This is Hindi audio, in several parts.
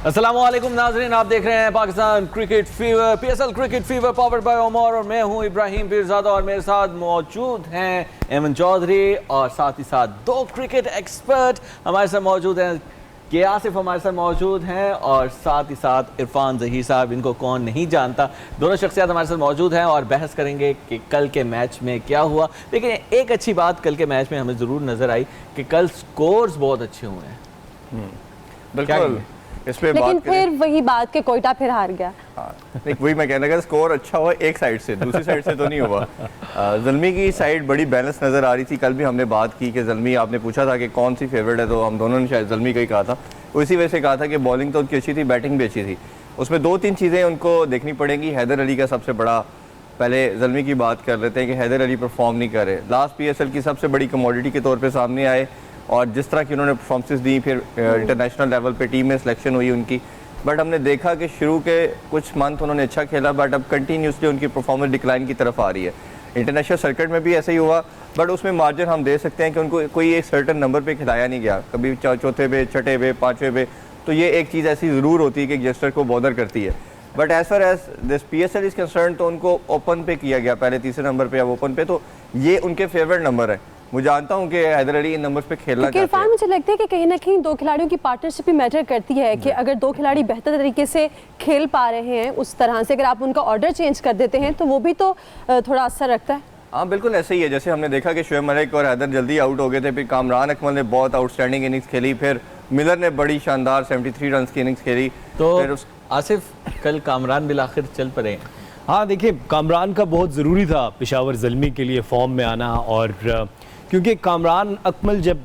अस्सलामुअलैकुम नाज़रीन, आप देख रहे हैं Pakistan cricket fever, PSL cricket fever powered bye Omar, और मैं हूं इब्राहिम पीरज़ादा और मेरे साथ मौजूद हैं एमन चौधरी और साथ ही साथ दो क्रिकेट एक्सपर्ट हमारे साथ मौजूद हैं। के आसिफ हमारे साथ मौजूद हैं और साथ ही साथ इरफान ज़हीर साहब, इनको कौन नहीं जानता। दोनों शख्सियत हमारे साथ मौजूद हैं और बहस करेंगे कि कल के मैच में क्या हुआ। लेकिन एक अच्छी बात कल के मैच में हमें ज़रूर नज़र आई कि कल स्कोर्स बहुत अच्छे हुए हैं। बिल्कुल, इस पे लेकिन फिर वही बात कि कोयटा फिर हार गया। वही मैं कहना लगा, स्कोर अच्छा हुआ एक साइड से, दूसरी साइड से तो नहीं हुआ। ज़ल्मी की साइड बड़ी बैलेंस नज़र आ रही थी। कल भी हमने बात की कि ज़ल्मी, आपने पूछा था कि कौन सी फेवरेट है, तो हम दोनों ने शायद ज़ल्मी का ही कहा था। इसी वजह से कहा था कि बॉलिंग तो उनकी अच्छी थी, बैटिंग भी अच्छी थी। उसमें दो तीन चीज़ें उनको देखनी पड़ेंगी। हैदर अली का सबसे बड़ा, पहले ज़ल्मी की बात कर लेते हैं कि हैदर अली परफॉर्म नहीं कर रहे। लास्ट PSL की सबसे बड़ी कमोडिटी के तौर पर सामने आए और जिस तरह की उन्होंने परफॉर्मेंसेस दी, फिर इंटरनेशनल लेवल पे टीम में सिलेक्शन हुई उनकी। बट हमने देखा कि शुरू के कुछ मंथ उन्होंने अच्छा खेला, बट अब कंटिन्यूसली उनकी परफॉर्मेंस डिक्लाइन की तरफ आ रही है। इंटरनेशनल सर्किट में भी ऐसा ही हुआ, बट उसमें मार्जिन हम दे सकते हैं कि उनको कोई एक सर्टन नंबर पे खिलाया नहीं गया, कभी चौथे पे, छठे पे, पाँचवें पे। तो ये एक चीज़ ऐसी ज़रूर होती है कि यंगस्टर को बॉदर करती है। But as far as this PSL is concern, तो उनको ओपन पे किया गया, पहले तीसरे नंबर पे, अब ओपन पे, तो ये उनके फेवरेट नंबर है। मैं जानता हूं कि हैदर अली इन नंबर्स पे खेलना चाहते हैं। मुझे लगता है कि कहीं ना कहीं दो खिलाड़ियों की पार्टनरशिप भी मैटर करती है कि अगर दो खिलाड़ी बेहतर तरीके से खेल पा रहे हैं उस तरह से, अगर आप उनका ऑर्डर चेंज कर देते हैं तो वो भी तो थोड़ा असर रखता है। हाँ बिल्कुल ऐसे ही है। जैसे हमने देखा कि शोएब मलिक और हैदर जल्दी आउट हो गए थे, फिर कामरान अकमल ने बहुत आउटस्टैंडिंग इनिंग्स खेली, फिर मिलर ने बड़ी शानदार 73 रन की इनिंग्स खेली। तो फिर आसिफ, कल कामरान बिल आखिर चल पड़े। हाँ देखिए, कामरान का बहुत ज़रूरी था पेशावर ज़ल्मी के लिए फॉर्म में आना, और क्योंकि कामरान अकमल जब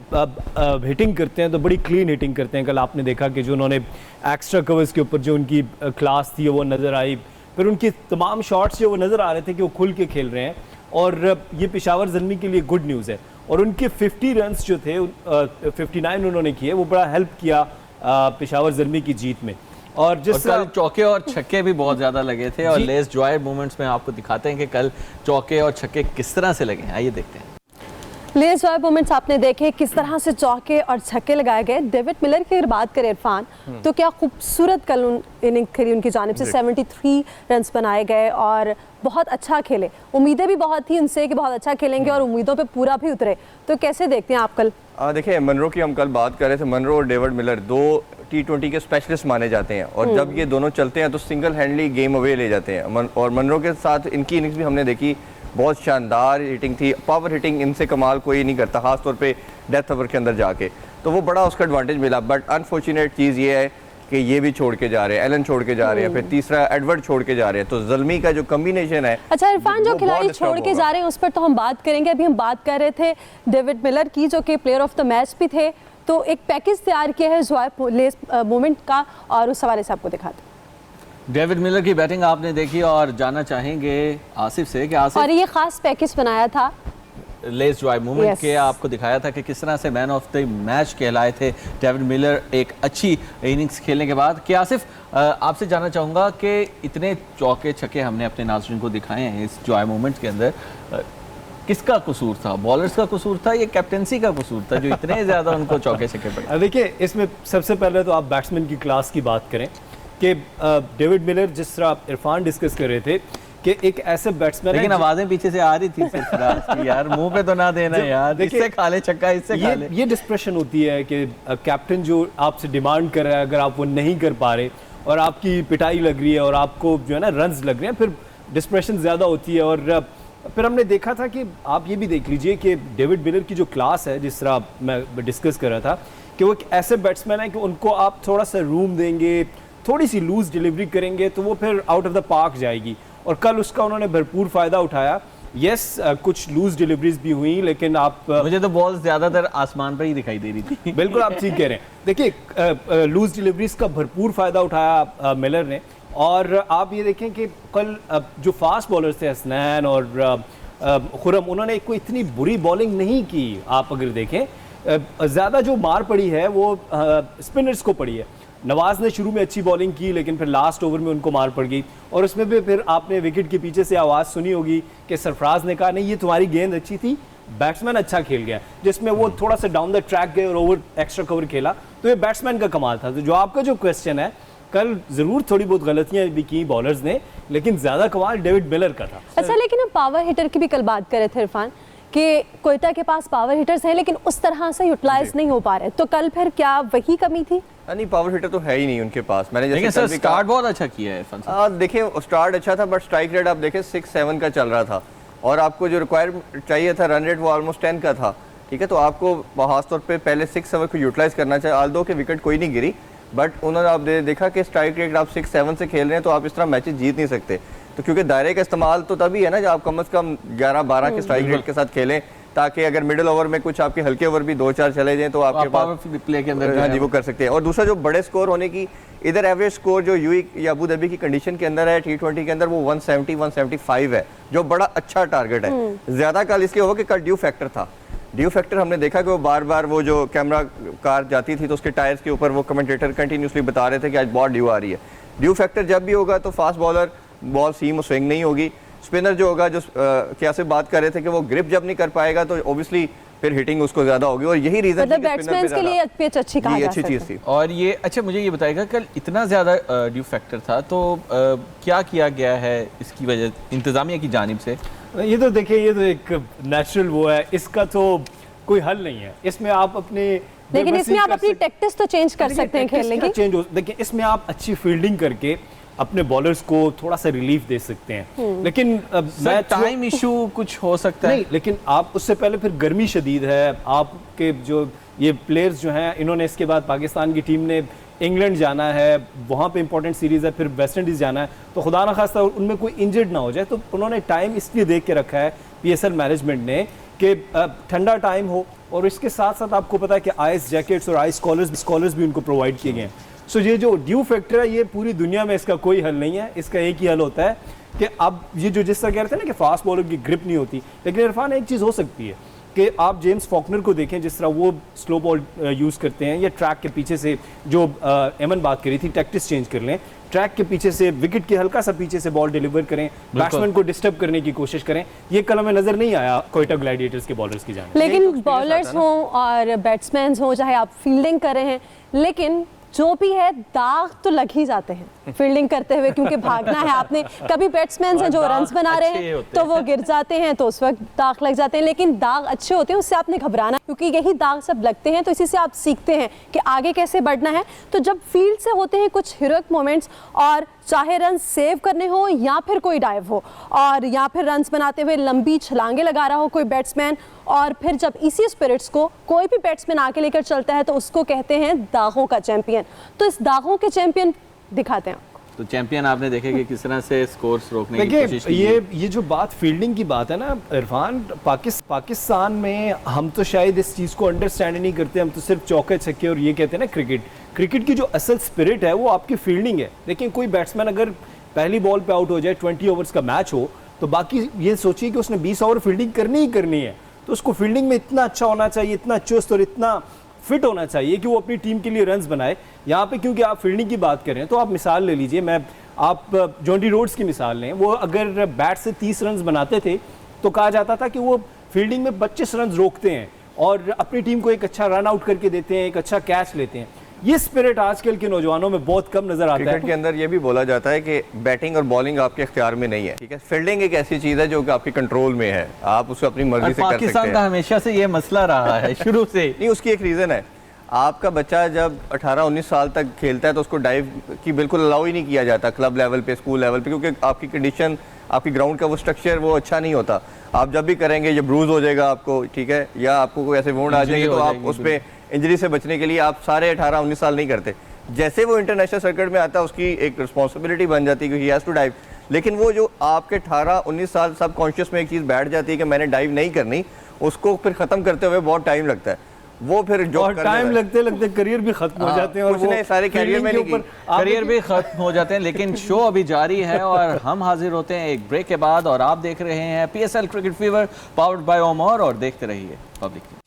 हिटिंग करते हैं तो बड़ी क्लीन हिटिंग करते हैं। कल आपने देखा कि जो उन्होंने एक्स्ट्रा कवर्स के ऊपर जो उनकी क्लास थी वो नज़र आई, फिर उनकी तमाम शॉट्स जो वो नज़र आ रहे थे कि वो खुल के खेल रहे हैं, और ये पेशावर ज़ल्मी के लिए गुड न्यूज़ है। और उनके 50 रन्स जो थे 59 उन्होंने किए, वो बड़ा हेल्प किया पेशावर ज़ल्मी की जीत में। और जिस कल चौके और छक्के भी बहुत ज़्यादा लगे थे, और लेस जॉय मोमेंट्स में आपको दिखाते हैं कि कल चौके और छक्के किस तरह से लगे। आइए देखते हैं। लेस जॉय मोमेंट्स आपने देखे किस तरह से चौके और छक्के लगाए गए। डेविड मिलर की अगर बात करें इरफान, तो क्या खूबसूरत कल इनिंग खेली उनकी जानिब से, 73 रन्स बनाए गए और बहुत अच्छा खेले। उम्मीदें भी बहुत थी उनसे कि बहुत अच्छा खेलेंगे और उम्मीदों पे पूरा भी उतरे। तो कैसे देखते हैं आप कल? देखिए, मनरो की हम कल बात कर रहे थे। मनरो और डेविड मिलर दो T20 के स्पेशलिस्ट माने जाते हैं, और जब ये दोनों चलते हैं तो सिंगल हैंडली गेम अवे ले जाते हैं। और मनरो के साथ इनकी इनिंग्स भी हमने देखी, बहुत शानदार हिटिंग थी, पावर हिटिंग इनसे कमाल कोई नहीं करता, खासतौर पे डेथ ओवर के अंदर जाके, तो वो बड़ा उसका एडवांटेज मिला। बट अनफॉर्चुनेट चीज़ ये है कि ये भी छोड़ के जा रहे हैं, एलन छोड़ के जा रहे हैं, फिर तीसरा एडवर्ड छोड़ के जा रहे हैं, तो ज़ल्मी का जो कॉम्बिनेशन है। अच्छा इरफान, जो खिलाड़ी छोड़ के जा रहे हैं उस पर तो हम बात करेंगे। अभी हम बात कर रहे थे डेविड मिलर की, जो कि प्लेयर ऑफ द मैच भी थे। तो एक पैकेज तैयार किया है जॉय लेस मोमेंट का, और उस हवाले से आपको दिखाते। डेविड मिलर की बैटिंग आपने देखी, और जानना चाहेंगे आसिफ से कि आसिफ, और ये खास पैकेज बनाया था लेस जॉय मोमेंट के, आपको दिखाया था कि किस तरह से मैन ऑफ द मैच कहलाए थे डेविड मिलर एक अच्छी इनिंग्स खेलने के बाद। कि आसिफ, आपसे जानना चाहूँगा कि इतने चौके छक्के हमने अपने नाज़रीन को दिखाए हैं इस जॉय मोमेंट के अंदर, किसका कसूर था? बॉलर्स का कसूर था या कैप्टेंसी का कसूर था, जो इतने ज़्यादा उनको चौके छक्के पड़े? देखिए, इसमें सबसे पहले तो आप बैट्समैन की क्लास की बात करें कि डेविड मिलर, जिस तरह इरफान डिस्कस कर रहे थे कि एक ऐसे बैट्समैन, लेकिन आवाजें पीछे से आ रही थी यार, मुंह पे तो ना देना यार, इससे खा ले छक्का, इससे खा ले। ये डिस्प्रेशन होती है कि कैप्टन जो आपसे डिमांड कर रहा है, अगर आप वो नहीं कर पा रहे और आपकी पिटाई लग रही है और आपको जो है ना रन्स लग रहे हैं, फिर डिस्प्रेशन ज़्यादा होती है। और फिर हमने देखा था कि आप ये भी देख लीजिए कि डेविड मिलर की जो क्लास है, जिस तरह मैं डिस्कस कर रहा था, कि वो एक ऐसे बैट्समैन है कि उनको आप थोड़ा सा रूम देंगे, थोड़ी सी लूज डिलीवरी करेंगे तो वो फिर आउट ऑफ द पार्क जाएगी, और कल उसका उन्होंने भरपूर फ़ायदा उठाया। यस, कुछ लूज डिलीवरीज भी हुई, लेकिन आप मुझे तो बॉल ज़्यादातर आसमान पर ही दिखाई दे रही थी। बिल्कुल आप ठीक कह रहे हैं। देखिए, लूज डिलीवरीज का भरपूर फ़ायदा उठाया मिलर ने, और आप ये देखें कि कल जो फास्ट बॉलर्स थे हसनैन और खुरम, उन्होंने कोई इतनी बुरी बॉलिंग नहीं की। आप अगर देखें, ज़्यादा जो मार पड़ी है वो स्पिनर्स को पड़ी है। नवाज ने शुरू में अच्छी बॉलिंग की, लेकिन फिर लास्ट ओवर में उनको मार पड़ गई, और उसमें भी फिर आपने विकेट के पीछे से आवाज़ सुनी होगी कि सरफराज ने कहा नहीं ये तुम्हारी गेंद अच्छी थी, बैट्समैन अच्छा खेल गया, जिसमें वो थोड़ा सा डाउन द ट्रैक गए और ओवर एक्स्ट्रा कवर खेला, तो ये बैट्समैन का कमाल था। तो जो आपका जो क्वेश्चन है कल जरूर थोड़ी बहुत गलतियां भी की बॉलर्स ने, लेकिन ज्यादा कमाल डेविड मिलर का था। अच्छा, लेकिन हम पावर हिटर की भी कल बात कर रहे थे इरफान कि कोयटा के पास पावर हिटर्स हैं लेकिन उस तरह से यूटिलाइज नहीं हो पा रहे, तो कल फिर क्या वही कमी थी? नहीं, पावर हिटर तो है ही नहीं उनके पास। मैंने लेकिन जैसे सर स्टार्ट बहुत अच्छा किया है इरफान साहब। देखिए स्टार्ट अच्छा था, बट स्ट्राइक रेट आप देखें 6-7 का चल रहा था, और आपको जो रिक्वायर्ड चाहिए था रन रेट वो ऑलमोस्ट 10 का था। ठीक है, तो आपको खास तौर पे पहले 6-7 को यूटिलाइज करना चाहिए। आल्दो के विकेट कोई नहीं गिरी, बट उन्होंने आप देखा कि स्ट्राइक रेट आप 6-7 से खेल रहे हैं, तो आप इस तरह मैचेस जीत नहीं सकते। तो क्योंकि दायरे का इस्तेमाल तो तभी है ना जब आप कम से कम 11-12 के स्ट्राइक रेट के साथ खेलें, ताकि अगर मिडिल ओवर में कुछ आपके हल्के ओवर भी 2-4 चले जाएं तो आपके पावर पास प्ले के अंदर हाँ जी वो कर सकते हैं। और दूसरा जो बड़े स्कोर होने की, इधर एवरेज स्कोर जो यूई या अबू धाबी की कंडीशन के अंदर है T20 के अंदर वो 170-175 है, जो बड़ा अच्छा टारगेट है। ज्यादा कल इसलिए होगा कि कल ड्यू फैक्टर था। ड्यू फैक्टर हमने देखा कि वो बार बार वो जो कैमरा कार जाती थी तो उसके टायर्स के ऊपर वो कमेंटेटर कंटिन्यूसली बता रहे थे कि आज बहुत ड्यू आ रही है। ड्यू फैक्टर जब भी होगा तो फास्ट बॉलर बॉल सीम और स्विंग नहीं होगी। स्पिनर जो होगा, जो क्या से बात कर रहे थे कि वो ग्रिप जब नहीं कर पाएगा तो ऑब्वियसली फिर हिटिंग उसको ज्यादा होगी, और यही रीजन मतलब बैट्समैन के लिए पिच अच्छी कहा जा अच्छी सकता चीज है। थी। और ये अच्छा, मुझे ये बताएगा कल इतना ज़्यादा ड्यू फैक्टर था तो क्या किया गया है इसकी वजह इंतजामिया की जानिब से? ये तो देखिए, ये तो एक नेचुरल वो है, इसका तो कोई हल नहीं है। इसमें आप अपने लेकिन इसमें आप अपनी टैक्टिस तो चेंज कर सकते हैं खेलने की। चेंज हो, देखिए इसमें आप अच्छी फील्डिंग करके अपने बॉलर्स को थोड़ा सा रिलीफ दे सकते हैं, लेकिन सर टाइम इशू कुछ हो सकता है? नहीं, लेकिन आप उससे पहले फिर गर्मी शदीद है, आपके जो ये प्लेयर्स जो हैं इन्होंने इसके बाद पाकिस्तान की टीम ने इंग्लैंड जाना है, वहाँ पे इंपॉर्टेंट सीरीज़ है, फिर वेस्ट इंडीज़ जाना है, तो खुदा ना खास्ता उनमें कोई इंजर्ड ना हो जाए, तो उन्होंने टाइम इसलिए देख के रखा है PSL मैनेजमेंट ने कि ठंडा टाइम हो, और इसके साथ साथ आपको पता है कि आइस जैकेट्स और आइस कॉलर्स भी उनको प्रोवाइड किए गए हैं। सो ये जो ड्यू फैक्टर है, ये पूरी दुनिया में इसका कोई हल नहीं है। इसका एक ही हल होता है कि अब ये जो जिस तरह कह रहे थे ना कि फास्ट बॉलर की ग्रिप नहीं होती, लेकिन इरफान एक चीज़ हो सकती है कि आप जेम्स फॉकनर को देखें, जिस तरह वो स्लो बॉल यूज़ करते हैं, या ट्रैक के पीछे से जो एमन बात करी थी, टैक्टिस चेंज कर लें, ट्रैक के पीछे से विकेट के हल्का सा पीछे से बॉल डिलीवर करें, बैट्समैन को डिस्टर्ब करने की कोशिश करें। ये कल हमें नजर नहीं आया कोयटा ग्लैडिएटर्स के बॉलर्स की जानिब। लेकिन बॉलर्स हों और बैट्समैन हों, चाहे आप फील्डिंग कर रहे हैं, लेकिन जो भी है दाग तो लग ही जाते हैं फील्डिंग करते हुए, क्योंकि भागना है आपने। कभी बैट्समैन हैं जो रन्स बना रहे हैं तो वो गिर जाते हैं तो उस वक्त दाग लग जाते हैं, लेकिन दाग अच्छे होते हैं, उससे आपने घबराना, क्योंकि यही दाग सब लगते हैं तो इसी से आप सीखते हैं कि आगे कैसे बढ़ना है। तो जब फील्ड से होते हैं कुछ हीरोइक मोमेंट्स, और चाहे रन सेव करने हो या फिर कोई डाइव हो, और या फिर रन्स बनाते हुए लंबी छलांगे लगा रहा हो कोई बैट्समैन, और फिर जब इसी स्पिरिट्स को कोई भी बैट्समैन आके लेकर चलता है तो उसको कहते हैं दागों का चैंपियन। तो इस दागों के चैंपियन दिखाते हैं। तो चैंपियन आपने देखे कि किस तरह से स्कोर्स रोकने की कोशिश की। ये जो बात फील्डिंग की बात है ना इरफान, पाकिस्तान में हम तो शायद इस चीज़ को अंडरस्टैंड नहीं करते। हम तो सिर्फ चौके छक्के और ये कहते हैं ना क्रिकेट की जो असल स्पिरिट है वो आपकी फील्डिंग है। लेकिन कोई बैट्समैन अगर पहली बॉल पे आउट हो जाए, 20 ओवर्स का मैच हो, तो बाकी ये सोचिए कि उसने 20 ओवर फील्डिंग करनी ही करनी है, तो उसको फील्डिंग में इतना अच्छा होना चाहिए, इतना चुस्त और इतना फिट होना चाहिए कि वो अपनी टीम के लिए रन्स बनाए। यहाँ पे क्योंकि आप फील्डिंग की बात कर रहे हैं, तो आप मिसाल ले लीजिए, आप जॉन्टी रोड्स की मिसाल लें। वो अगर बैट से 30 रन्स बनाते थे तो कहा जाता था कि वो फील्डिंग में 25 रन्स रोकते हैं और अपनी टीम को एक अच्छा रन आउट करके देते हैं, एक अच्छा कैच लेते हैं। ये स्पिरिट आजकल के नौजवानों में बहुत कम नजर आता है। क्रिकेट के अंदर ये भी बोला जाता है कि बैटिंग और बॉलिंग आपके इख्तियार में नहीं है, ठीक है। फील्डिंग एक ऐसी चीज है जो कि आपके कंट्रोल में है, आप उसको अपनी मर्जी से कर सकते हैं। पाकिस्तान का हमेशा से ये मसला रहा है शुरू से। नहीं, उसकी एक रीजन है, आपका बच्चा जब 18-19 साल तक खेलता है तो उसको डाइव की बिल्कुल अलाउ ही नहीं किया जाता क्लब लेवल पे, स्कूल लेवल पे, क्योंकि आपकी कंडीशन, आपकी ग्राउंड का वो स्ट्रक्चर वो अच्छा नहीं होता। आप जब भी करेंगे ये ब्रूज हो जाएगा आपको, ठीक है, या आपको कोई ऐसे वोंड आ जाएंगे तो आप उस पर इंजरी से बचने के लिए आप सारे 18-19 साल नहीं करते। जैसे वो इंटरनेशनल सर्किट में आता है उसकी एक रिस्पॉन्सिबिलिटी बन जाती है कि ही हैज़ टू डाइव। लेकिन वो जो आपके 18-19 साल सब कॉन्शियस में एक चीज़ बैठ जाती है कि मैंने डाइव नहीं करनी, उसको फिर ख़त्म करते हुए बहुत टाइम लगता है। वो फिर जो टाइम लगते लगते करियर भी खत्म हो जाते हैं, और उसने सारे करियर में करियर भी खत्म हो जाते हैं। लेकिन शो अभी जारी है और हम हाजिर होते हैं एक ब्रेक के बाद, और आप देख रहे हैं PSL cricket fever powered bye Omar, और देखते रहिए पब्लिक।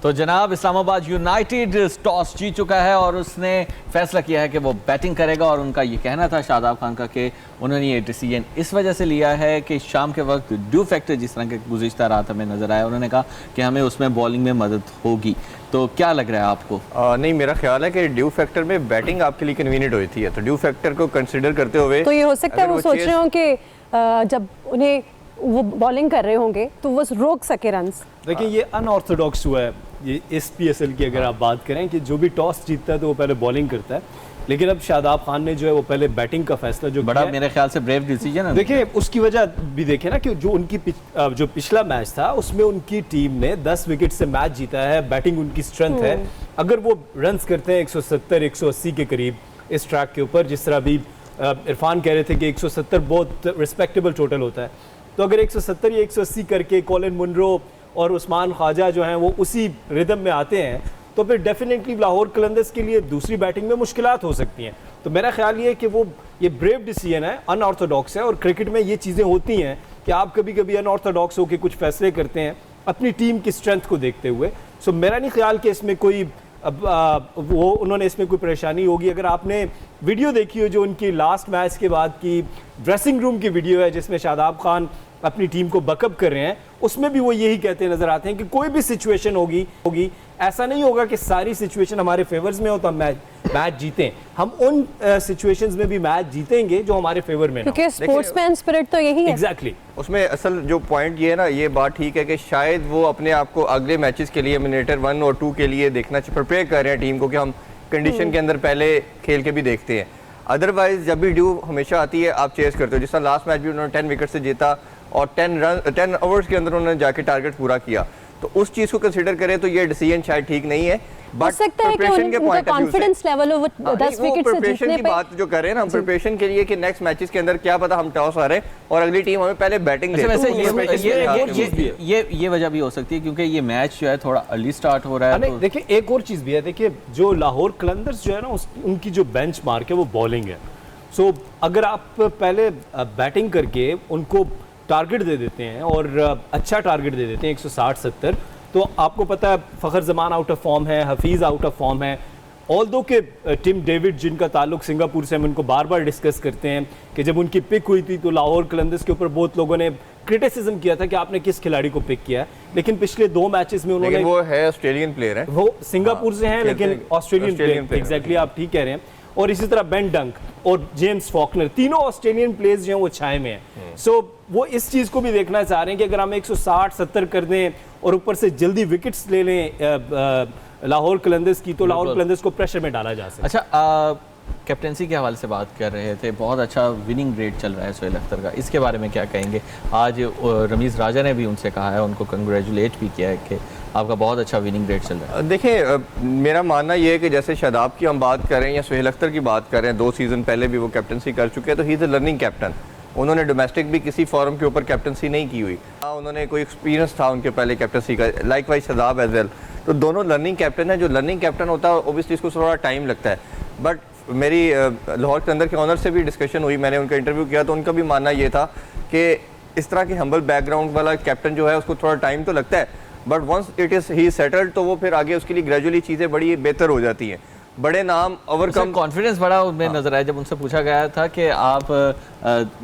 तो तो जनाब इस्लामाबाद यूनाइटेड टॉस जीत चुका है और उसने फैसला किया है कि वो बैटिंग करेगा। और उनका ये कहना था शादाब खान का कि उन्होंने ये डिसीजन इस वजह से लिया है कि शाम के वक्त ड्यू फैक्टर जिस तरह के गुज़िश्ता रात हमें नज़र आया, उन्होंने कहा कि हमें उसमें बॉलिंग में मदद होगी। तो क्या लग रहा है आपको? नहीं, मेरा ख्याल है कि ड्यू फैक्टर में बैटिंग आपके लिए कन्वीनियंट होती है, तो ड्यू फैक्टर को कंसिडर करते हुए तो ये हो सकता है वो सोच रहे हो कि जब उन्हें वो बॉलिंग कर रहे होंगे तो वो रोक सके रन्स। देखिए ये अनऑर्थोडॉक्स हुआ है ये इस पीएसएल की अगर आप बात करें कि जो भी टॉस जीतता है तो वो पहले बॉलिंग करता है, लेकिन अब शादाब खान ने जो है वो पहले बैटिंग का फैसला जो बड़ा किया है। मेरे ख्याल से ब्रेव डिसीजन है। देखिए उसकी वजह भी देखें ना कि जो उनकी जो पिछला मैच था उसमें उनकी टीम ने 10 विकेट से मैच जीता है, बैटिंग उनकी स्ट्रेंथ है। अगर वो रन्स करते हैं 170 180 के करीब इस ट्रैक के ऊपर, जिस तरह अभी इरफान कह रहे थे कि 170 बहुत रिस्पेक्टेबल टोटल होता है, तो अगर 170 या 180 करके कॉलिन मुनरो और उस्मान ख्वाजा जो हैं वो उसी रिदम में आते हैं तो फिर डेफिनेटली लाहौर कलंदर्स के लिए दूसरी बैटिंग में मुश्किलात हो सकती हैं। तो मेरा ख्याल ये है कि वो ये ब्रेव डिसीजन है, अनऑर्थोडॉक्स है, और क्रिकेट में ये चीज़ें होती हैं कि आप कभी कभी अनऑर्थोडॉक्स होकर कुछ फैसले करते हैं अपनी टीम की स्ट्रेंथ को देखते हुए। सो मेरा नहीं ख्याल कि इसमें कोई वो उन्होंने इसमें कोई परेशानी होगी। अगर आपने वीडियो देखी हो जो उनकी लास्ट मैच के बाद की ड्रेसिंग रूम की वीडियो है जिसमें शादाब खान अपनी टीम को बैकअप कर रहे हैं, उसमें भी वो यही कहते नजर आते हैं कि कोई भी सिचुएशन होगी ऐसा नहीं होगा कि सारी सिचुएशन हमारे फेवर्स में हो तो हम मैच जीतें, हम उन सिचुएशंस में भी मैच जीतेंगे जो हमारे फेवर में ना हो। क्योंकि स्पोर्ट्समैन स्पिरिट तो यही है। एग्जैक्टली उसमें असल जो पॉइंट ये है ना, ये बात ठीक है कि शायद वो अपने आप को अगले मैचेस के लिए एलिमिनेटर 1 और 2 के लिए देखना प्रिपेयर कर रहे हैं टीम को कि हम कंडीशन के अंदर पहले खेल के भी देखते हैं। अदरवाइज जब भी ड्यू हमेशा आती है आप चेस करते हो, जिस तरह लास्ट मैच भी उन्होंने 10 विकेट से जीता और 10 ओवर्स के अंदर उन्होंने जाके टारगेट पूरा किया, तो उस चीज को कंसीडर करें तो ये डिसीजन शायद ठीक नहीं है। हो सकता है कि उनका कॉन्फिडेंस लेवल हो 10 विकेट से जीतने की पे। बात जो कर रहे हैं ना हम प्रिपरेशन के लिए कि नेक्स्ट मैचेस के अंदर क्या पता हम टॉस आ रहे हैं और अगली टीम हमें पहले बैटिंग दे। वैसे ये ये वजह भी हो सकती है क्योंकि ये मैच जो है थोड़ा अर्ली स्टार्ट हो रहा है। नहीं देखिए एक और चीज़ भी है, देखिए जो लाहौर कलंदर्स जो है ना उनकी जो बेंच मार्क है वो बॉलिंग है। सो अगर आप पहले बैटिंग करके उनको टारगेट दे देते हैं और अच्छा टारगेट दे देते हैं 160-70, तो आपको पता है फ़खर ज़मान आउट ऑफ फॉर्म है, हफीज़ आउट ऑफ फॉर्म है। ऑल्दो के टिम डेविड जिनका ताल्लुक सिंगापुर से, हम उनको बार बार डिस्कस करते हैं कि जब उनकी पिक हुई थी तो लाहौर कलंदर्स के ऊपर बहुत लोगों ने क्रिटिसिज्म किया था कि आपने किस खिलाड़ी को पिक किया है, लेकिन पिछले 2 मैचेस में उन्होंने, वो है ऑस्ट्रेलियन प्लेयर है, वो सिंगापुर से हैं लेकिन ऑस्ट्रेलियन प्लेयर, एग्जैक्टली आप ठीक कह रहे हैं। और इसी तरह बेन डंक और जेम्स फॉकनर, तीनों ऑस्ट्रेलियन प्लेयर्स जो हैं वो छाए में हैं। सो वो इस चीज़ को भी देखना चाह रहे हैं कि अगर हम 160-70 कर दें और ऊपर से जल्दी विकेट्स ले लें लाहौर कलंदर्स की, तो लाहौर कलंदर्स को प्रेशर में डाला जा सकता है। अच्छा, कैप्टेंसी के हवाले से बात कर रहे थे, बहुत अच्छा विनिंग रेट चल रहा है सोहेल अख्तर का, इसके बारे में क्या कहेंगे? आज रमीज़ राजा ने भी उनसे कहा है, उनको कंग्रेचुलेट भी किया है कि आपका बहुत अच्छा विनिंग रेट चल रहा है। देखिए मेरा मानना ये है कि जैसे शादाब की हम बात कर रहे हैं या सोहेल अख्तर की बात कर रहे हैं, 2 सीज़न पहले भी वो कैप्टनसी कर चुके हैं, तो he is a learning captain. उन्होंने डोमेस्टिक भी किसी फॉर्म के ऊपर कैप्टनसी नहीं की हुई, उन्होंने कोई एक्सपीरियंस था उनके पहले कैप्टनसी का, likewise Shadab as well. तो दोनों लर्निंग कैप्टन है। जो लर्निंग कैप्टन होता है ओबियसली इसको थोड़ा टाइम लगता है, बट मेरी लाहौर के अंदर के ऑनर से भी डिस्कशन हुई, मैंने उनका इंटरव्यू किया तो उनका भी मानना ये था कि इस तरह के हम्बल बैकग्राउंड वाला कैप्टन जो है उसको थोड़ा टाइम तो लगता है, but once it is he settled तो वो फिर आगे उसके लिए ग्रेजुअली चीज़ें बड़ी बेहतर हो जाती हैं, बड़े नाम ओवरकम। कॉन्फिडेंस बड़ा उनमें नजर आया जब उनसे पूछा गया था कि आप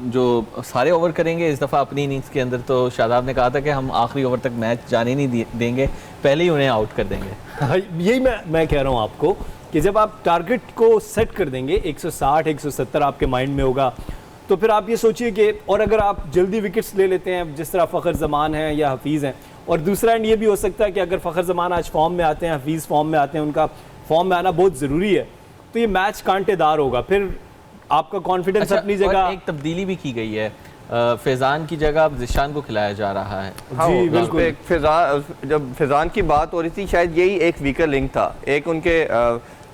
जो सारे ओवर करेंगे इस दफ़ा अपनी इनिंग्स के अंदर, तो शादाब ने कहा था कि हम आखिरी ओवर तक मैच जाने नहीं देंगे, पहले ही उन्हें आउट कर देंगे। यही मैं कह रहा हूँ आपको कि जब आप टारगेट को सेट कर देंगे 160-170 आपके माइंड में होगा, तो फिर आप ये सोचिए कि, और अगर आप जल्दी विकेट्स ले लेते हैं जिस तरह फ़खर ज़मान है या हफीज़ हैं, और दूसरा एंड ये भी हो सकता है कि अगर फ़खर ज़मान आज फॉर्म में आते हैं, हफीज़ फॉर्म में आते हैं, उनका फॉर्म में आना बहुत ज़रूरी है, तो ये मैच कांटेदार होगा, फिर आपका कॉन्फिडेंस अपनी जगह। एक तब्दीली भी की गई है, फैज़ान की जगह अब ज़िशान को खिलाया जा रहा है। हाँ, जी बिल्कुल। जब फैज़ान की बात हो रही थी शायद यही एक वीकर लिंक था, एक उनके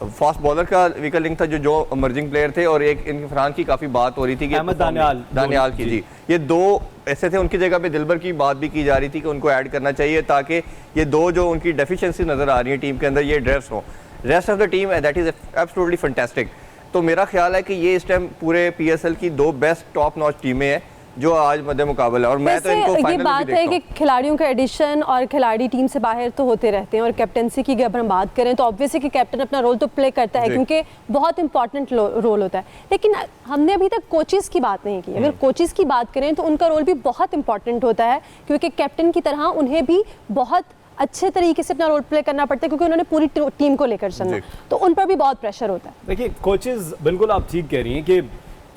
फास्ट बॉलर का वीकर लिंक था जो इमर्जिंग प्लेयर थे, और एक इनके फरहान की काफ़ी बात हो रही थी कि अहमद दानियाल की जी, ये 2 ऐसे थे। उनकी जगह पे दिलबर की बात भी की जा रही थी कि उनको ऐड करना चाहिए ताकि ये 2 जो उनकी डेफिशिएंसी नज़र आ रही है टीम के अंदर ये ड्रेस हो। Rest of the team that is absolutely fantastic. तो मेरा ख्याल है कि ये इस टाइम पूरे PSL की 2 बेस्ट टॉप नॉच टीमें हैं, जो आज मध्य मुकाबला है। और मैं तो इनको वैसे ये फाइनल बात है कि खिलाड़ियों का एडिशन और खिलाड़ी टीम से बाहर तो होते रहते हैं, और कैप्टनसी की अगर हम बात करें तो ऑब्वियसली कि कैप्टन अपना रोल तो प्ले करता है, क्योंकि बहुत इंपॉर्टेंट रोल होता है। लेकिन हमने अभी तक कोचेस की बात नहीं की। अगर कोचेस की बात करें तो उनका रोल भी बहुत इंपॉर्टेंट होता है, क्योंकि कैप्टन की तरह उन्हें भी बहुत अच्छे तरीके से अपना रोल प्ले करना पड़ता है, क्योंकि उन्होंने पूरी टीम को लेकर चलना, तो उन पर भी बहुत प्रेशर होता है। देखिए कोचेस, बिल्कुल आप ठीक कह रही हैं कि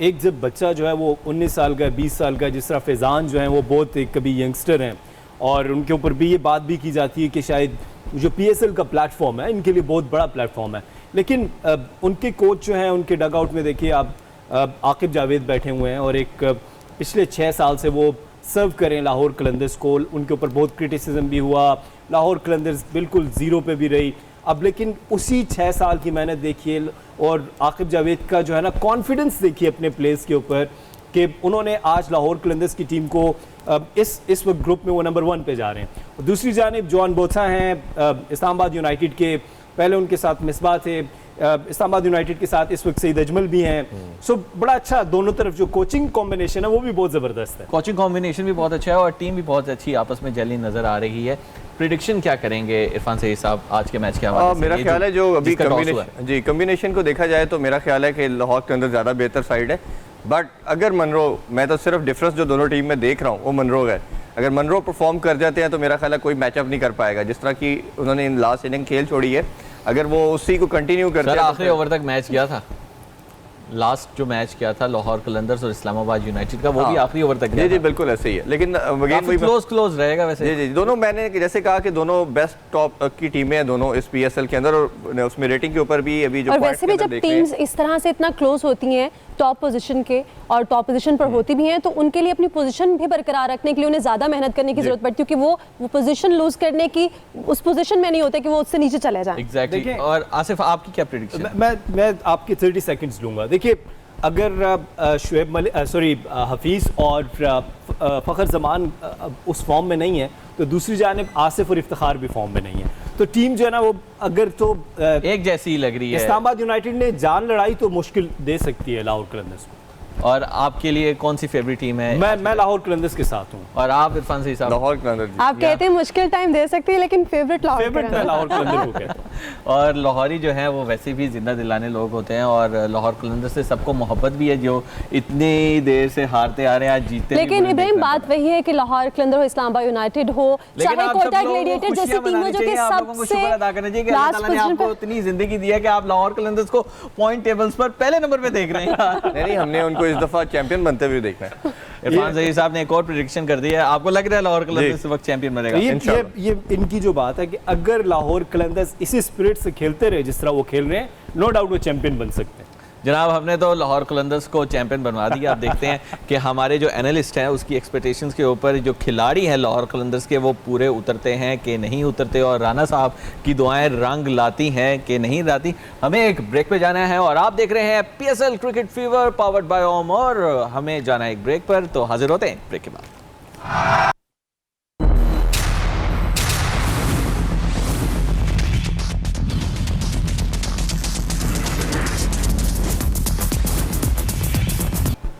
एक जब बच्चा जो है वो 19 साल का 20 साल का, जिस तरह फैज़ान जो है वो बहुत एक कभी यंगस्टर हैं, और उनके ऊपर भी ये बात भी की जाती है कि शायद जो PSL का प्लेटफॉर्म है इनके लिए बहुत बड़ा प्लेटफॉर्म है। लेकिन उनके कोच जो हैं उनके डग आउट में देखिए आप आकिब जावेद बैठे हुए हैं, और एक पिछले 6 साल से वो सर्व करें लाहौर कलंदर्स को। उनके ऊपर बहुत क्रिटिसिज्म भी हुआ, लाहौर कलंदर्स बिल्कुल ज़ीरो पे भी रही। अब लेकिन उसी 6 साल की मेहनत देखिए, और आकिब जावेद का जो है ना कॉन्फिडेंस देखिए अपने प्लेयर्स के ऊपर, कि उन्होंने आज लाहौर कलंदर्स की टीम को इस वक्त ग्रुप में वो नंबर 1 पे जा रहे हैं। और दूसरी जानिब जॉन बोथा हैं इस्लामाबाद यूनाइटेड के, पहले उनके साथ मिसबा थे, इस्लामाबाद यूनाइटेड के साथ इस वक्त सईद अजमल भी हैं। सो बड़ा अच्छा दोनों तरफ जो कोचिंग कॉम्बिनेशन है वो भी बहुत ज़बरदस्त है। कोचिंग कॉम्बिनेशन भी बहुत अच्छा है और टीम भी बहुत अच्छी आपस में जली नजर आ रही है। प्रिडिक्शन क्या करेंगे इरफान सईद साहब आज के मैच के हवाले से? मेरा ख्याल है जो अभी कॉम्बिनेशन को देखा जाए तो मेरा ख्याल है कि लाहौर के अंदर ज़्यादा बेहतर साइड है। बट अगर मनरो, मैं तो सिर्फ डिफरेंस जो दोनों टीम में देख रहा हूँ वो मनरो है। अगर मनरो परफॉर्म कर जाते हैं तो मेरा ख्याल है कोई मैचअप नहीं कर पाएगा। जिस तरह की उन्होंने इन लास्ट इनिंग खेल छोड़ी है, अगर वो उसी को कंटिन्यू करते हैं। आखिरी ओवर तक मैच किया था, लास्ट जो मैच किया था लाहौर कलंदर्स और इस्लामाबाद यूनाइटेड का, वो भी आखिरी ओवर तक गया। जी बिल्कुल ऐसे ही है। लेकिन क्लोज रहेगा वैसे। जी दोनों, मैंने जैसे कहा कि दोनों बेस्ट टॉप की टीमें हैं दोनों इस PSL के अंदर, और उसमें रेटिंग के ऊपर भी अभी जो और वैसे भी जब टीम्स इस तरह से इतना क्लोज होती हैं टॉप पोजीशन के, और टॉप पोजीशन पर होती भी हैं, तो उनके लिए अपनी पोजीशन भी बरकरार रखने के लिए उन्हें ज़्यादा मेहनत करने की जरूरत पड़ती है, क्योंकि वो पोजीशन लूज करने की उस पोजीशन में नहीं होता कि वो उससे नीचे चले जाएं। एग्जैक्टली। और आसिफ आपकी क्या प्रेडिक्शन? मैं आपके 30 सेकंड्स लूँगा। देखिए अगर शुएब मलिक, हफीज़ और फ़खर जमान उस फॉर्म में नहीं है, तो दूसरी जानिब आसिफ और इफ्तिखार भी फॉर्म में नहीं है, तो टीम जो है ना वो अगर तो एक जैसी लग रही है। इस्लामाबाद यूनाइटेड ने जान लड़ाई तो मुश्किल दे सकती है लाहौर कलंदर्स को। और आपके लिए कौन सी फेवरेट टीम है? मैं लाहौर कलंदर्स के साथ हूँ। और आप इरफान सईद साहब? लाहौर कलंदर्स। आप कहते हैं मुश्किल टाइम दे सकती है, लेकिन फेवरेट मैं लाहौर कलंदर को कहता हूँ। और लाहौरी जो है वो वैसे भी जिंदा दिलाने लोग होते हैं, और लाहौर कलंदर से सबको मोहब्बत भी है, जो इतनी देर से हारते आ रहे हैं आज जीते। लेकिन इब्राहिम बात वही है कि लाहौर कलंदर हो, इस्लामाबाद यूनाइटेड हो, चाहे कोटा ग्लैडिएटर्स जैसी टीम हो, जो कि सबसे लास्ट पोजीशन पर इतनी जिंदगी दी है कि आप लाहौर कलंदर्स को पॉइंट टेबल्स पर पहले नंबर पे देख रहे हैं। नहीं, हमने उनको इस दफा चैंपियन बनते हुए देखना है। इरफान सईद साहब ने एक और प्रेडिक्शन कर दी है, आपको लग रहा है लाहौर कलंदर्स इस वक्त चैंपियन बनेगा? ये इनकी जो बात है कि अगर लाहौर कलंदर्स इसी स्पिरिट से खेलते रहे जिस तरह वो खेल रहे हैं, नो डाउट वो चैंपियन बन सकते हैं। जनाब हमने तो लाहौर कलंदर्स को चैंपियन बनवा दिया। आप देखते हैं कि हमारे जो एनालिस्ट हैं उसकी एक्सपेक्टेशंस के ऊपर जो खिलाड़ी हैं लाहौर कलंदर्स के, वो पूरे उतरते हैं कि नहीं उतरते, और राना साहब की दुआएं रंग लाती हैं कि नहीं लाती। हमें एक ब्रेक पे जाना है, और आप देख रहे हैं PSL cricket fever powered by ओम, और हमें जाना है एक ब्रेक पर, तो हाजिर होते हैं ब्रेक के बाद।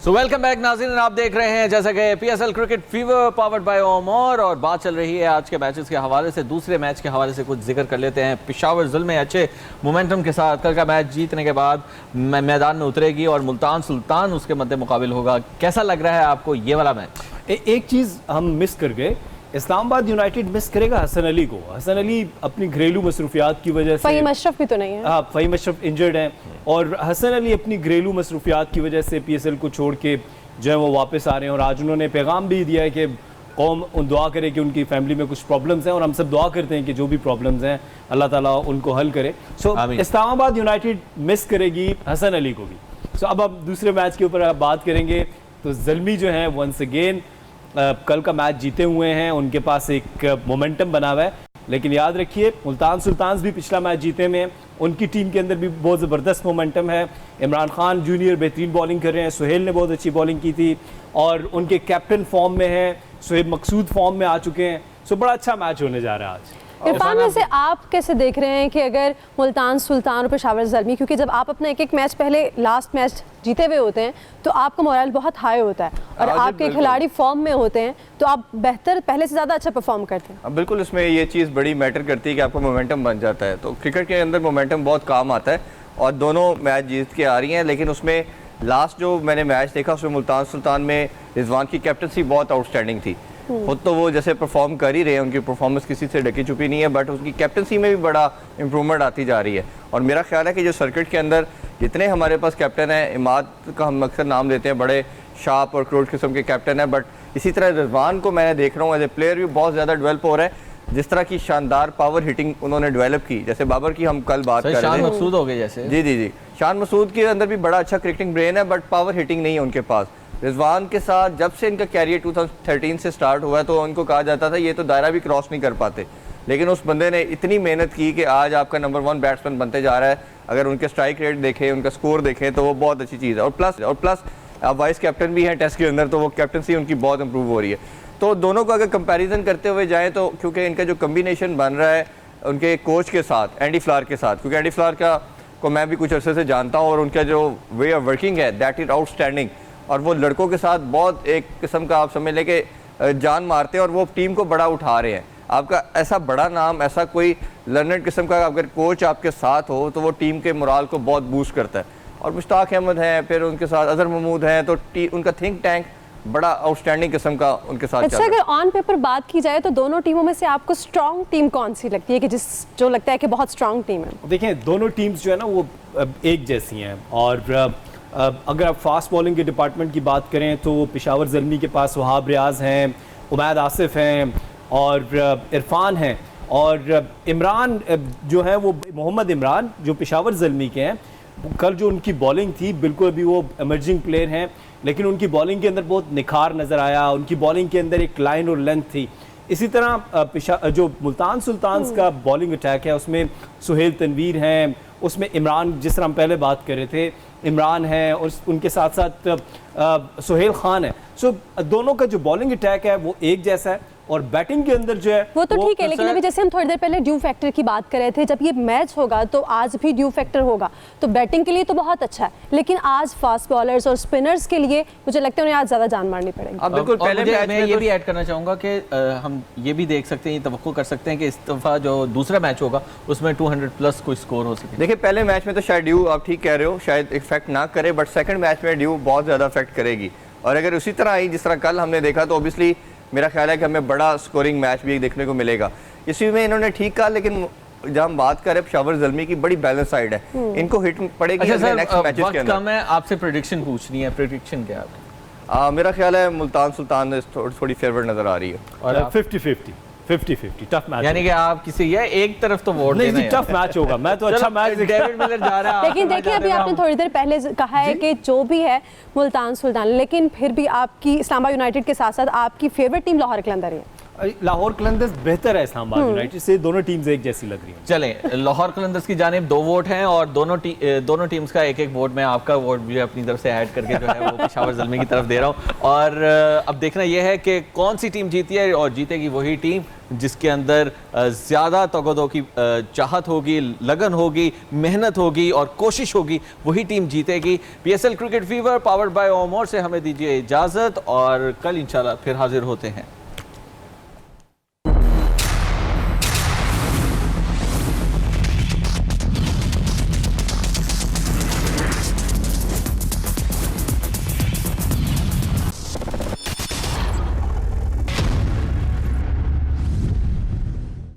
सो वेलकम बैक नाज़रीन, आप देख रहे हैं जैसा कि PSL cricket fever powered bye Omar, और बात चल रही है आज के मैचेस के हवाले से। दूसरे मैच के हवाले से कुछ जिक्र कर लेते हैं। पेशावर जुल्म अच्छे मोमेंटम के साथ कल का मैच जीतने के बाद मैदान में उतरेगी और मुल्तान सुल्तान उसके मद्दे मुकाबिल होगा। कैसा लग रहा है आपको ये वाला मैच? एक चीज़ हम मिस कर गए, इस्लामाबाद यूनाइटेड मिस करेगा हसन अली को। हसन अली अपनी घरेलू मसरूफियात की वजह से, फ़हीम अशरफ भी तो नहीं है। हाँ, फ़हीम अशरफ इंजर्ड हैं, और हसन अली अपनी घरेलू मसरूफियात की वजह से PSL को छोड़ के जो है वो वापस आ रहे हैं। और आज उन्होंने पैगाम भी दिया है कि कौम दुआ करे कि उनकी फैमिली में कुछ प्रॉब्लम्स हैं, और हम सब दुआ करते हैं कि जो भी प्रॉब्लम्स हैं अल्लाह ताला उनको हल करे। सो इस्लामाबाद यूनाइटेड मिस करेगी हसन अली को भी। सो अब दूसरे मैच के ऊपर बात करेंगे तो ज़ल्मी जो है वंस अगेन कल का मैच जीते हुए हैं, उनके पास एक मोमेंटम बना हुआ है। लेकिन याद रखिए मुल्तान सुल्तान्स भी पिछला मैच जीते में, उनकी टीम के अंदर भी बहुत ज़बरदस्त मोमेंटम है। इमरान खान जूनियर बेहतरीन बॉलिंग कर रहे हैं, सुहेल ने बहुत अच्छी बॉलिंग की थी, और उनके कैप्टन फॉर्म में हैं, शोएब मकसूद फॉर्म में आ चुके हैं। सो बड़ा अच्छा मैच होने जा रहा है आज। इरफान, वैसे आप कैसे देख रहे हैं कि अगर मुल्तान सुल्तान और पेशावर ज़ल्मी, क्योंकि जब आप अपना एक मैच पहले लास्ट मैच जीते हुए होते हैं तो आपका मोरल बहुत हाई होता है और आपके खिलाड़ी फॉर्म में होते हैं तो आप बेहतर पहले से ज़्यादा अच्छा परफॉर्म करते हैं। बिल्कुल, इसमें ये चीज़ बड़ी मैटर करती है कि आपका मोमेंटम बन जाता है। तो क्रिकेट के अंदर मोमेंटम बहुत काम आता है और दोनों मैच जीत के आ रही हैं, लेकिन उसमें लास्ट जो मैंने मैच देखा उसमें मुल्तान सुल्तान में रिजवान की कैप्टनसी बहुत आउटस्टैंडिंग थी। खुद तो वो जैसे परफॉर्म कर ही रहे हैं, उनकी परफॉर्मस किसी से ढकी छुपी नहीं है, बट उसकी कैप्टनसी में भी बड़ा इंप्रूवमेंट आती जा रही है। और मेरा ख्याल है कि जो सर्किट के अंदर जितने हमारे पास कैप्टन हैं, इमाद का हम अक्सर नाम लेते हैं, बड़े शार्प और क्रूड किस्म के कैप्टन हैं, बट इसी तरह रिजवान को मैंने देख रहा हूँ एज ए प्लेयर भी बहुत ज़्यादा डेवलप हो रहा है। जिस तरह की शानदार पावर हिटिंग उन्होंने डेवलप की, जैसे बाबर की हम कल बात कर रहे शान थे, मकसूद हो गए जैसे। जी, शान मसूद के अंदर भी बड़ा अच्छा क्रिकेटिंग ब्रेन है, बट पावर हिटिंग नहीं है उनके पास। रिजवान के साथ जब से इनका कैरियर 2013 से स्टार्ट हुआ है तो उनको कहा जाता था ये तो दायरा भी क्रॉस नहीं कर पाते, लेकिन उस बंदे ने इतनी मेहनत की कि आज आपका नंबर 1 बैट्समैन बनते जा रहा है। अगर उनके स्ट्राइक रेट देखें, उनका स्कोर देखें तो वो बहुत अच्छी चीज़ है। और प्लस आप वाइस कैप्टन भी हैं टेस्ट के अंदर, तो वो कैप्टनसी उनकी बहुत इंप्रूव हो रही है। तो दोनों को अगर कंपैरिजन करते हुए जाएँ तो क्योंकि इनका जो कम्बिनेशन बन रहा है उनके कोच के साथ, एंडी फ्लार के साथ, क्योंकि एंडी फ्लार को मैं भी कुछ अरसे से जानता हूँ और उनका जो वे ऑफ वर्किंग है दैट इज आउटस्टैंडिंग। और वो लड़कों के साथ बहुत एक किस्म का आप समझ लें कि जान मारते हैं और वो टीम को बड़ा उठा रहे हैं। आपका ऐसा बड़ा नाम, ऐसा कोई लर्नड किस्म का अगर कोच आपके साथ हो तो वो टीम के मोराल को बहुत बूस्ट करता है। और मुश्ताक अहमद हैं, फिर उनके साथ अजहर महमूद हैं, तो उनका थिंक टैंक बड़ा आउटस्टैंडिंग किस्म का उनके साथ। अच्छा, अगर ऑन पेपर बात की जाए तो दोनों टीमों में से आपको स्ट्रॉन्ग टीम कौन सी लगती है कि जो लगता है कि बहुत स्ट्रॉन्ग टीम है? देखें, दोनों टीम्स जो है ना वो एक जैसी हैं। और अगर आप फास्ट बॉलिंग के डिपार्टमेंट की बात करें तो पेशावर ज़ल्मी के पास वहाब रियाज हैं, उमैद आसिफ हैं और इरफान हैं, और इमरान जो है वो मोहम्मद इमरान जो पेशावर ज़ल्मी के हैं। कल जो उनकी बॉलिंग थी, बिल्कुल अभी वो इमर्जिंग प्लेयर हैं, लेकिन उनकी बॉलिंग के अंदर बहुत निखार नज़र आया, उनकी बॉलिंग के अंदर एक लाइन और लेंथ थी। इसी तरह जो मुल्तान सुल्तान का बॉलिंग अटैक है उसमें सुहेल तनवीर हैं, उसमें इमरान, जिस तरह हम पहले बात कर रहे थे, इमरान है और उनके साथ साथ सुहेल खान है। सो दोनों का जो बॉलिंग अटैक है वो एक जैसा है और बैटिंग के अंदर जो है वो तो ठीक है, लेकिन अभी जैसे हम थोड़ी देर पहले ड्यू फैक्टर की बात कर रहे थे, जब ये मैच होगा तो आज भी ड्यू फैक्टर होगा, तो बैटिंग के लिए तो बहुत अच्छा है, लेकिन आज फास्ट बॉलर्स और स्पिनर्स के लिए मुझे लगता है उन्हें आज ज़्यादा जान मारनी पड़ेगी। अब बिल्कुल पहले मैच मैं ये भी ऐड करना चाहूँगा कि हम ये भी देख सकते हैं, ये तवक्को कर सकते हैं कि इस दफ़ा जो दूसरा मैच होगा उसमें 200+ कोई स्कोर हो सके। देखिए, पहले मैच में तो शायद ड्यू, आप ठीक कह रहे हो, शायद इफेक्ट ना करे, बट सेकंड मैच में ड्यू बहुत ज़्यादा इफेक्ट करेगी। और अगर उसी तरह आई जिस तरह कल हमने देखा तो ऑब्वियसली मेरा ख्याल है कि हमें बड़ा स्कोरिंग मैच भी देखने को मिलेगा। इसी में इन्होंने ठीक कहा, लेकिन जब हम बात करें पेशावर ज़ल्मी की, बड़ी बैलेंस साइड है, इनको हिट पड़ेगी नेक्स्ट मैचेस के अंदर। मैं आपसे प्रेडिक्शन पूछनी है, प्रेडिक्शन क्या है? मेरा ख्याल है मुल्तान सुल्तान थोड़ी फेवरेट नजर आ रही है। और 50-50 टफ मैच, यानी कि आप किसी ये एक तरफ तो वोट देना है। टफ मैच होगा। मैं तो अच्छा मैच डेविड मिलर जा रहा है। लेकिन देखिए, अभी आपने थोड़ी देर पहले कहा है कि जो भी है मुल्तान सुल्तान, लेकिन फिर भी आपकी इस्लामाबाद यूनाइटेड के साथ साथ आपकी फेवरेट टीम लाहौर कलंदर है। लाहौर कलंदर्स बेहतर है इस्लामाबाद यूनाइटेड से, दोनों टीम्स एक जैसी लग रही हैं। चलें, लाहौर कलंदर्स की जानिब 2 वोट हैं और दोनों टीम्स का एक वोट, मैं आपका वोट भी अपनी तरफ से ऐड करके जो है वो पेशावर ज़ल्मी की तरफ दे रहा हूँ। और अब देखना यह है कि कौन सी टीम जीती है, और जीतेगी वही टीम जिसके अंदर ज़्यादा तगदो की चाहत होगी, लगन होगी, मेहनत होगी और कोशिश होगी, वही टीम जीतेगी। PSL cricket fever powered by Omore से हमें दीजिए इजाज़त और कल इंशाल्लाह फिर हाजिर होते हैं।